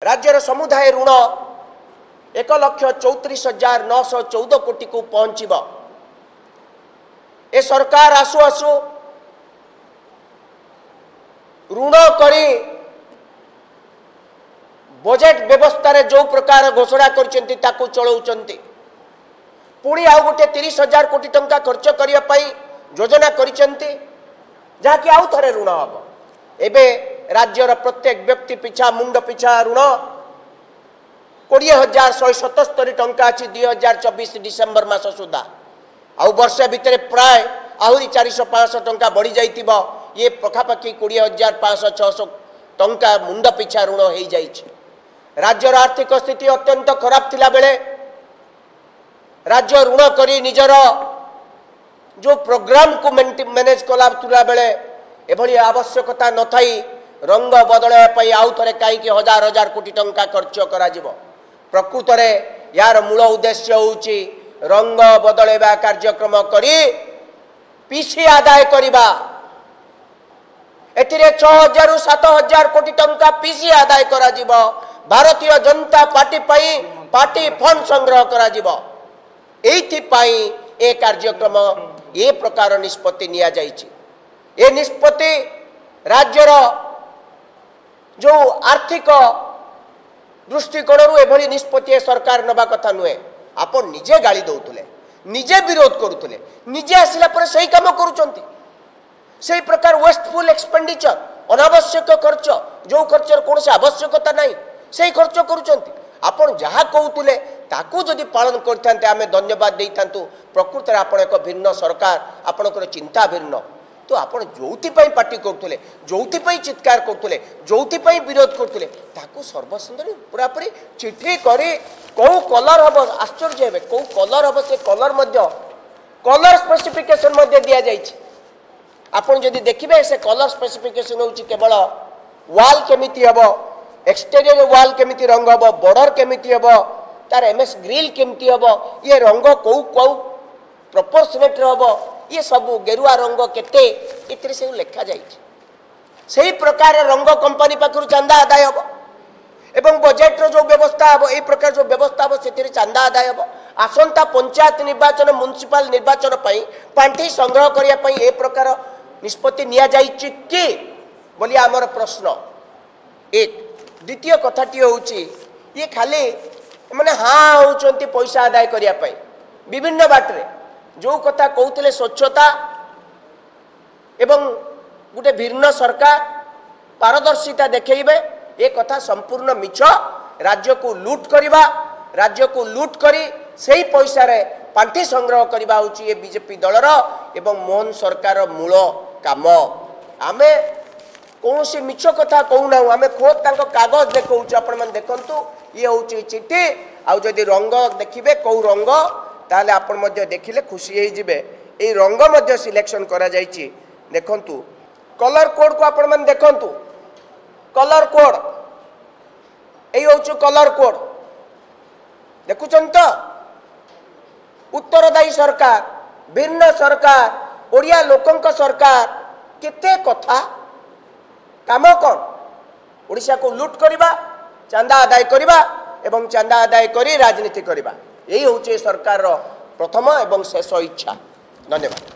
राज्यर समुदाय ऋण 1,34,914 कोटी को पहुंचब। ए सरकार आसु आसु ऋण करी बजेट व्यवस्था रे जो प्रकार घोषणा करछंती ताकू चलाउछंती। पुणी आउ गोटे 30,000 कोटी टंका खर्च करिया पई योजना करछंती जाकि आउ थरे ऋण हबो। एबे राज्यर प्रत्येक व्यक्ति पिछा मुंड पिछा ऋण 20,177 टंका अच्छी 2024 डिसेम्बर मास सुधा आउ वर्ष भितर प्राय आहरी 400-500 टंका बढ़ी जाइतिबो। ये पखापाखि 20,500-600 टंका मुंड पिछा ऋण हो जाइछि। राज्यर आर्थिक स्थिति अत्यंत खराब थिला बेले राज्य ऋण करी निजर जो प्रोग्राम को मैनेज कला तुला बेले एभली आवश्यकता न थाई रंग बदलाया पई आउ थरे काई कि हजार हजार कोटी टंका खर्च करा जिवो। प्रकृत रे यार मूल उद्देश्य होउची रंग बदलेबा कार्यक्रम करी पीसी आदाय करिबा। एतिरे 6,000 रु 7,000 कोटी टंका पीसी आदाय करा जिवो। भारतीय जनता पार्टी पई पार्टी फंड संग्रह करा जिवो। एथि पई ए कार्यक्रम ए प्रकार निष्पत्ति निया जाइछि। ए निष्पत्ति राज्यर जो आर्थिक दृष्टिकोण एभली निष्पत्ति सरकार नबा कथा नुहे। आपण निजे गाली दउतले, निजे विरोध करुतले, निजे आसिला पर सही काम करूचंती। सही प्रकार वेस्टफुल एक्सपेंडिचर अनावश्यक खर्च जो खर्चर कौन से आवश्यकता नहीं सही खर्च करूचंती। आपण जहा कहूतले ताकू जदि पालन करथांते आमे धन्यवाद देइथांतु। प्रकृत रे आपण एक भिन्न सरकार, आपणकर चिंता भिन्न। तो आपण जोथि पई पार्टी करथले, जोथि पई चित्कार करथले, जोथि पई विरोध करथले ताकू सर्वसुंदर पूरा पूरी चिठी करी को कलर हबो आश्चर्य हेबे। को कलर हबो से कलर मध्य कलर स्पेसिफिकेशन मध्य दिया जाइछि। आपण जदि देखिबे से कलर स्पेसिफिकेशन होउछि केवल वाल केमिति हबो, एक्सटीरियर वाल केमिति रंग हबो, बॉर्डर केमिति हबो, तार एमएस ग्रिल केमिति हबो, ये रंग को प्रोपोर्शनेट हबो, ये सब गेरुआ रंग केते इतरे से लिखा जाइछि। सही प्रकार रंग कंपनी पाखरु चंदा आदाय हबो एवं बजेट रो जो व्यवस्था हबो ए प्रकार जो व्यवस्था हबो सेतिरे चंदा आदाय हबो। आसंता पंचायत निर्वाचन म्युनिसिपल निर्वाचन पई पांठी संग्रह करिया पई ए प्रकार निष्पत्ति निया जाइछि कि बोली हमर प्रश्न। एक द्वितीय कथाटी होउछि ये खाली माने हाँ होउचंती पैसा आदाय करिया पई विभिन्न बाटरे जो कथा कहते स्वच्छता एवं गोटे भिन्न सरकार पारदर्शिता देखेबे ए कथा संपूर्ण मिछ। राज्य को लूट करिबा, राज्य को लूट करी सही पैसा रे पांठी संग्रह करिबा होची ए बीजेपी दलर एवं मोहन सरकार मूल काम। आमे कौनसी मिछ कथा कहूना, आमे खोद तांको कागज देखौछ। आपण मन देखंतु ये होची चिट्ठी आउ जदि रंग देखिबे को रंग ताले आपण मध्य देखिले खुशी हो जिबे। ए रंग मध्य सिलेक्शन करा जाइछि। देखंतु कलर कोड को आपण मन देखंतु। कलर कोड ए होछु कलर कोड देखुछन तो। उत्तरदायी सरकार, भिन्न सरकार, ओडिया लोकंक सरकार केते कथा काम कोन ओडिशा को लूट करिबा, चंदा आदाय करिबा एवं चंदा आदाय करी राजनीति करिबा। यही हूँ सरकार प्रथम एवं शेष इच्छा। धन्यवाद।